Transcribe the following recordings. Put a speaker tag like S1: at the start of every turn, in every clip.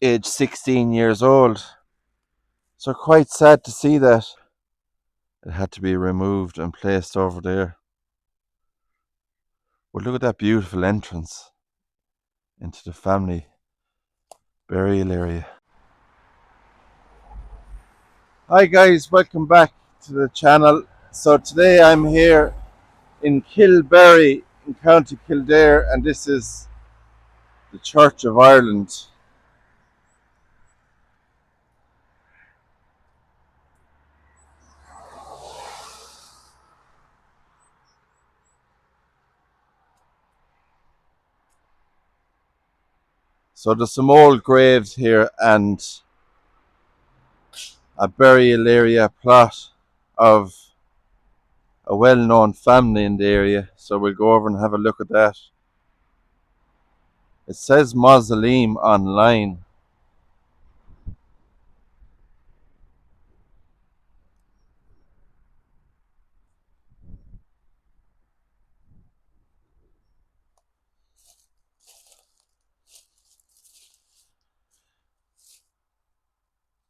S1: aged 16 years old. So quite sad to see that it had to be removed and placed over there. But look at that beautiful entrance into the family burial area. Hi guys, welcome back to the channel. So today I'm here in Kilberry in County Kildare, and this is the Church of Ireland. So there's some old graves here and a burial area plot of a well-known family in the area. So we'll go over and have a look at that. It says Mausoleum online.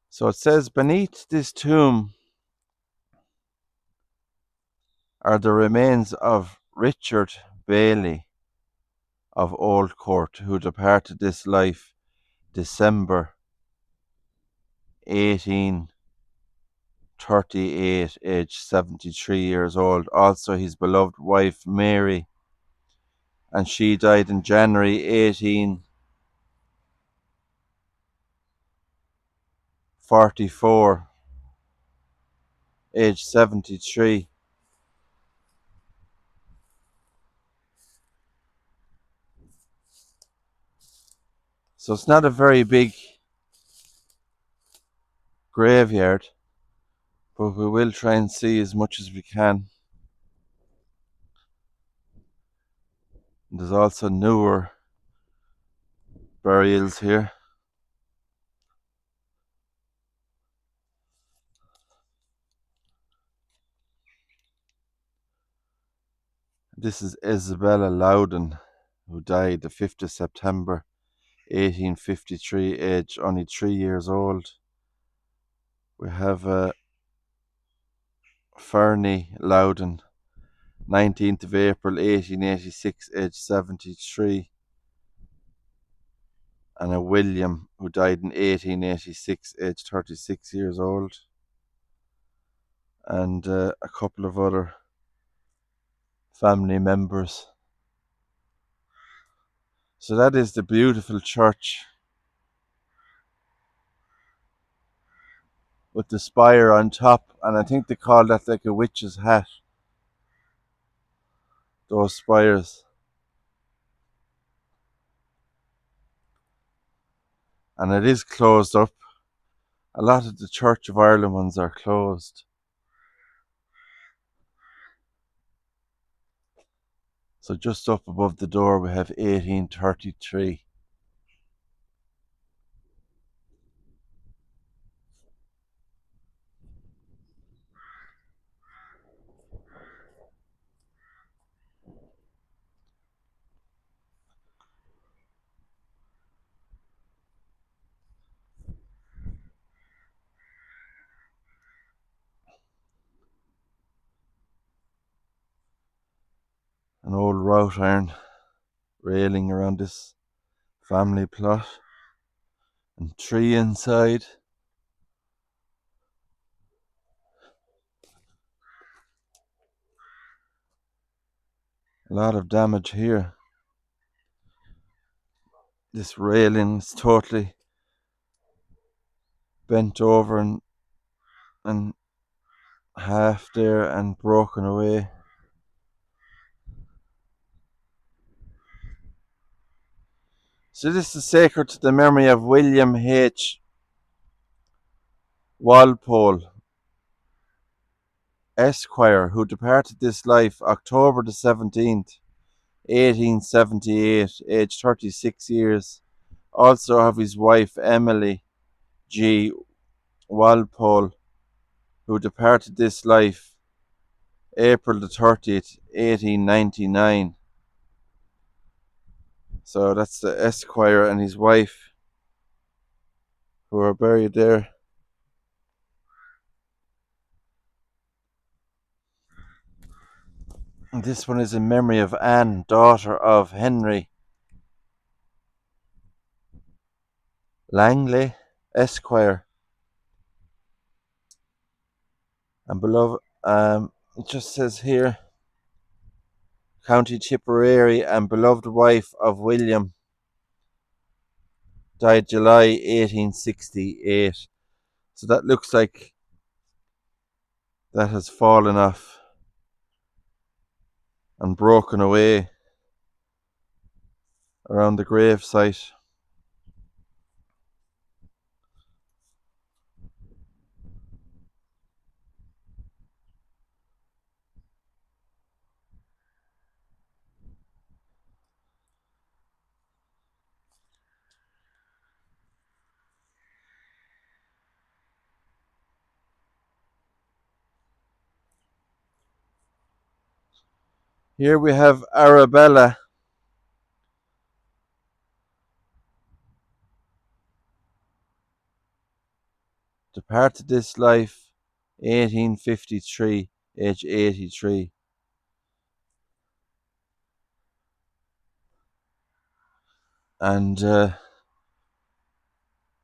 S1: So it says beneath this tomb are the remains of Richard Bailey of Old Court, who departed this life December 1838, aged 73 years old. Also his beloved wife Mary, and she died in January 1844, aged 73. So it's not a very big graveyard, but we will try and see as much as we can. There's also newer burials here. This is Isabella Loudon, who died the 5th of September 1853, aged only 3 years old. We have Fernie Loudon, 19th of April 1886, aged 73. And a William, who died in 1886, aged 36 years old. And a couple of other family members. So that is the beautiful church with the spire on top, and I think they call that like a witch's hat, those spires. And it is closed up. A lot of the Church of Ireland ones are closed. So just up above the door we have 1833. An old wrought iron railing around this family plot, and tree inside. A lot of damage here. This railing is totally bent over and half there and broken away. So this is sacred to the memory of William H. Walpole, Esquire, who departed this life October the 17th, 1878, aged 36 years. Also of his wife Emily G. Walpole, who departed this life April the 30th, 1899. So that's the Esquire and his wife. who are buried there. And this one is in memory of Anne, daughter of Henry Langley, Esquire, and beloved. It just says here, County Tipperary, and beloved wife of William, died July 1868. So that looks like that has fallen off and broken away around the grave site. Here we have Arabella, departed this life 1853, age 83. And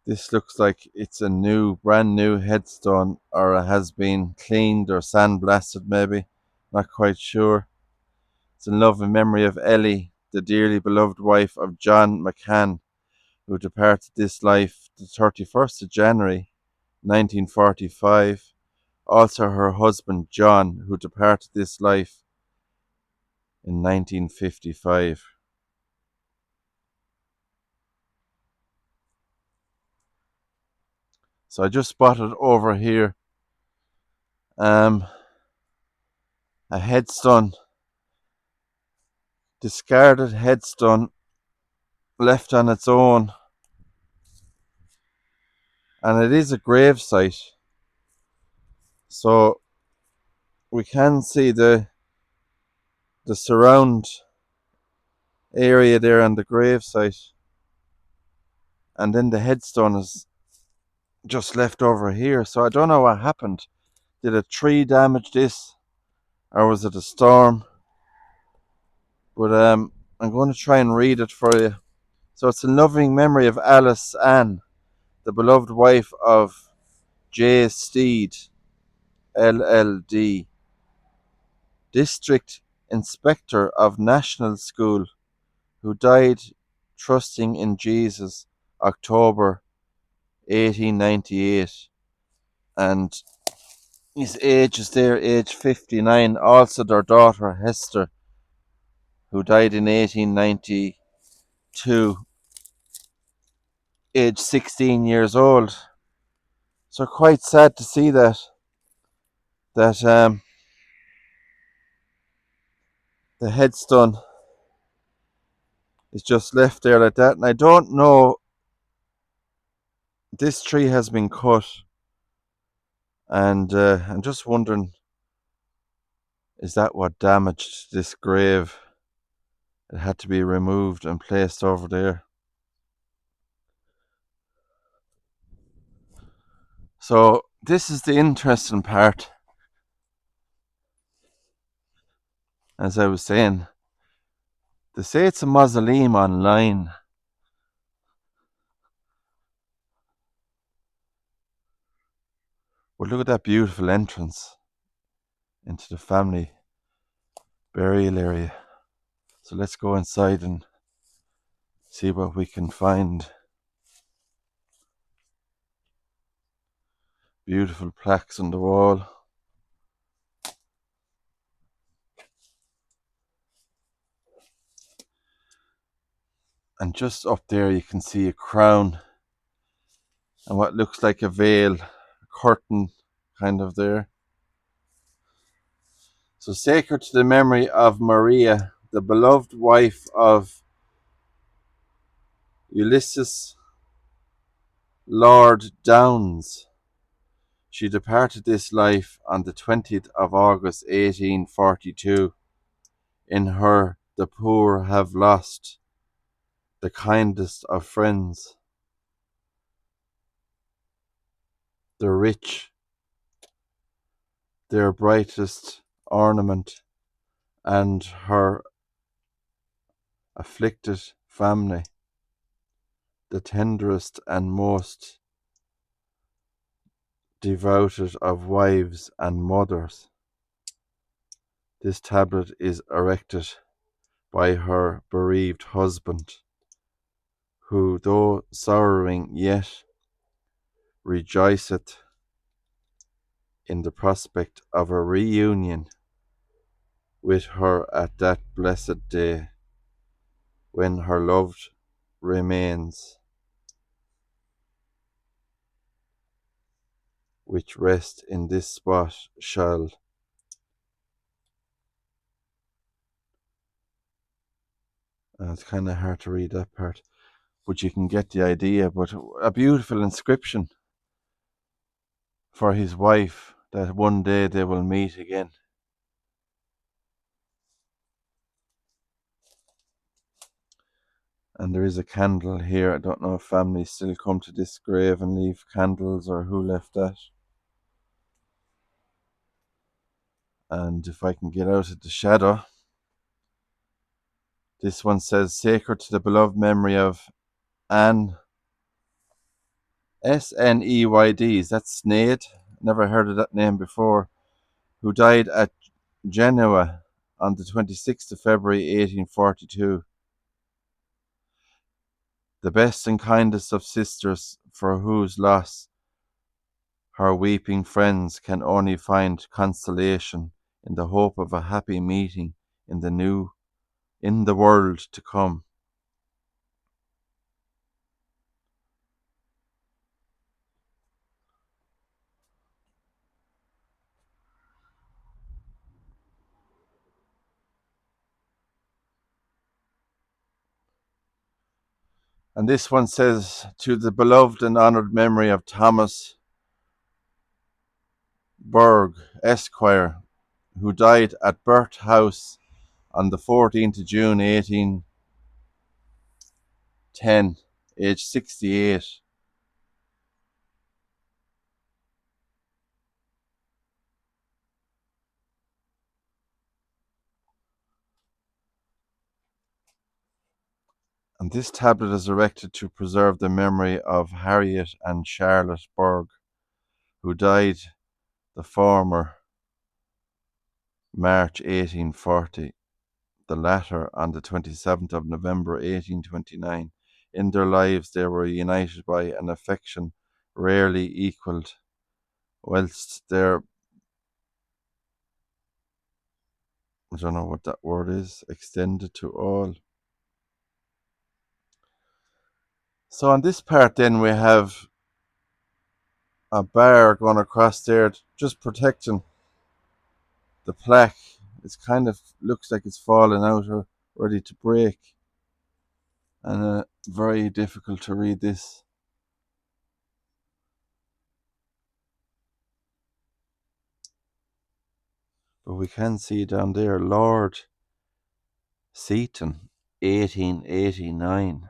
S1: this looks like it's a brand new headstone, or it has been cleaned or sandblasted maybe. Not quite sure. It's in love and memory of Ellie, the dearly beloved wife of John McCann, who departed this life the 31st of January 1945. Also her husband John, who departed this life in 1955. So I just spotted over here um, a headstone, discarded headstone left on its own, and it is a grave site. So we can see the surround area there on the grave site, and then the headstone is just left over here. So I don't know what happened. Did a tree damage this, or was it a storm? But I'm going to try and read it for you. So it's in loving memory of Alice Ann, the beloved wife of J. Steed, LLD, District Inspector of National School, who died trusting in Jesus, October 1898. And his age is there, age 59. Also their daughter Hester, who died in 1892, age 16 years old. So quite sad to see that the headstone is just left there like that. And I don't know, this tree has been cut, and I'm just wondering, is that what damaged this grave? It had to be removed and placed over there. So this is the interesting part. As I was saying, they say it's a mausoleum online. But look at that beautiful entrance into the family burial area. So let's go inside and see what we can find. Beautiful plaques on the wall. And just up there you can see a crown and what looks like a veil, a curtain kind of there. So sacred to the memory of Maria, the beloved wife of Ulysses Lord Downes. She departed this life on the 20th of August 1842. In her the poor have lost the kindest of friends. the rich, their brightest ornament, and her afflicted family, the tenderest and most devoted of wives and mothers. This tablet is erected by her bereaved husband, who, though sorrowing, yet rejoiceth in the prospect of a reunion with her at that blessed day, when her loved remains, which rest in this spot, shall. It's kind of hard to read that part, but you can get the idea. But a beautiful inscription for his wife, that one day they will meet again. And there is a candle here. I don't know if families still come to this grave and leave candles, or who left that. And if I can get out of the shadow, this one says, "Sacred to the beloved memory of Anne, Sneyd." That's Sneyd. Never heard of that name before. Who died at Genoa on the 26th of February 1842. The best and kindest of sisters, for whose loss her weeping friends can only find consolation in the hope of a happy meeting in the world to come. And this one says, "To the beloved and honoured memory of Thomas Berg, Esquire, who died at Burt House on the 14th of June 1810, aged 68. And this tablet is erected to preserve the memory of Harriet and Charlotte Berg, who died the former March 1840, the latter on the 27th of November 1829. In their lives they were united by an affection rarely equalled, whilst their, I don't know what that word is, extended to all." So on this part then we have a bar going across there, just protecting the plaque. It's kind of looks like it's falling out or ready to break, and very difficult to read this. But we can see down there, Lord Seaton, 1889.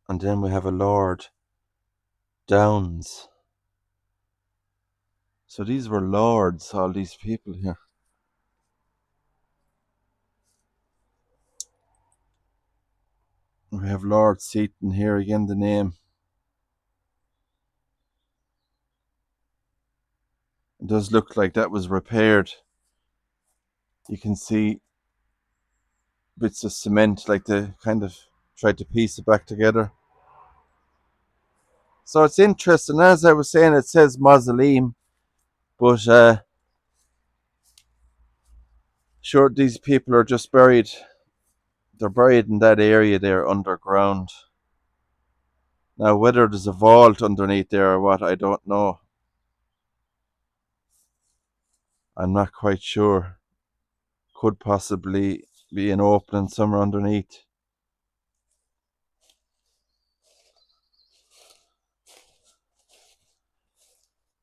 S1: And then we have a Lord Downs. So these were lords, all these people here. We have Lord Seaton here again, the name. It does look like that was repaired. You can see bits of cement, like they kind of tried to piece it back together. So it's interesting. As I was saying, it says Mausoleum, but sure, these people are just buried. They're buried in that area there underground. Now, whether there's a vault underneath there or what, I don't know. I'm not quite sure. Could possibly be an opening somewhere underneath.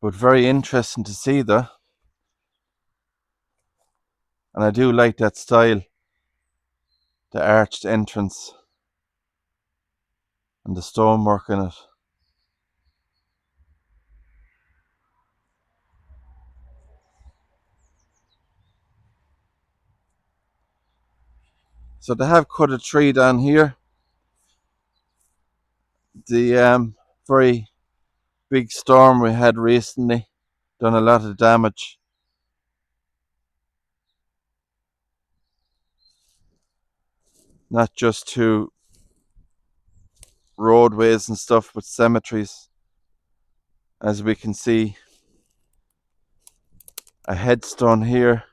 S1: But very interesting to see, though. And I do like that style. The arched entrance and the stonework in it. So they have cut a tree down here. The very big storm we had recently done a lot of damage. Not just to roadways and stuff, but cemeteries. As we can see, a headstone here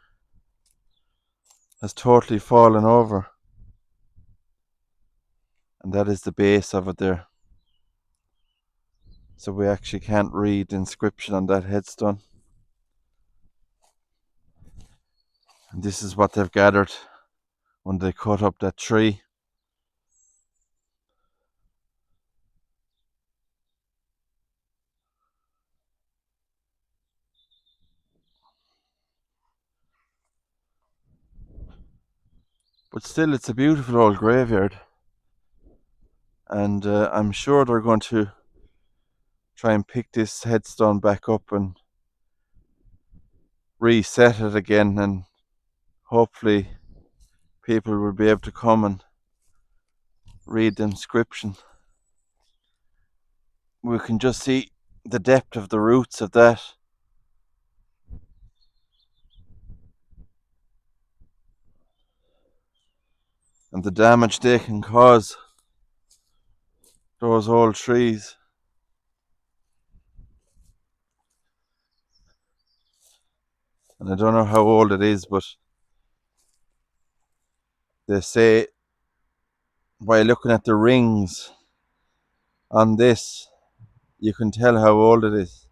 S1: has totally fallen over, and that is the base of it there. So we actually can't read the inscription on that headstone. And this is what they've gathered when they cut up that tree. But still, it's a beautiful old graveyard. And I'm sure they're going to try and pick this headstone back up and reset it again, and hopefully people will be able to come and read the inscription. We can just see the depth of the roots of that. And the damage they can cause, those old trees. And I don't know how old it is, but they say by looking at the rings on this, you can tell how old it is.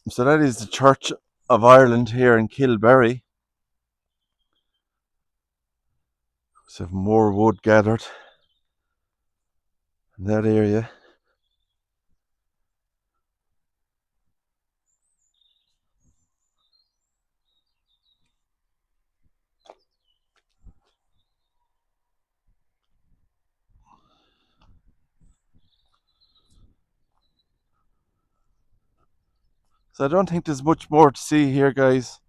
S1: So that is the Church of Ireland here in Kilberry. So more wood gathered in that area. So I don't think there's much more to see here, guys.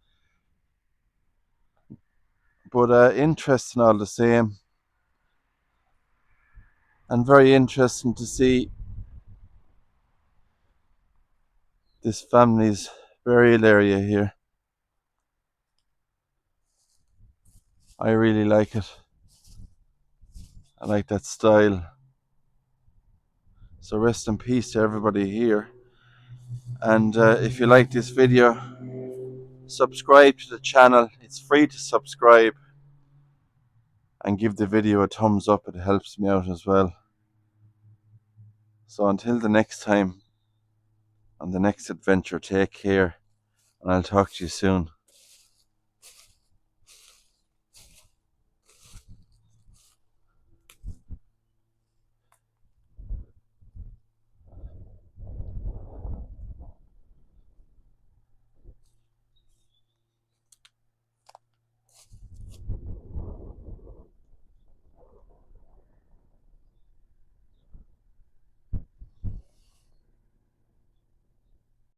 S1: But interesting all the same. And very interesting to see this family's burial area here. I really like it. I like that style. So rest in peace to everybody here. And if you like this video, subscribe to the channel. It's free to subscribe. And give the video a thumbs up. It helps me out as well. So until the next time, on the next adventure, take care. And I'll talk to you soon.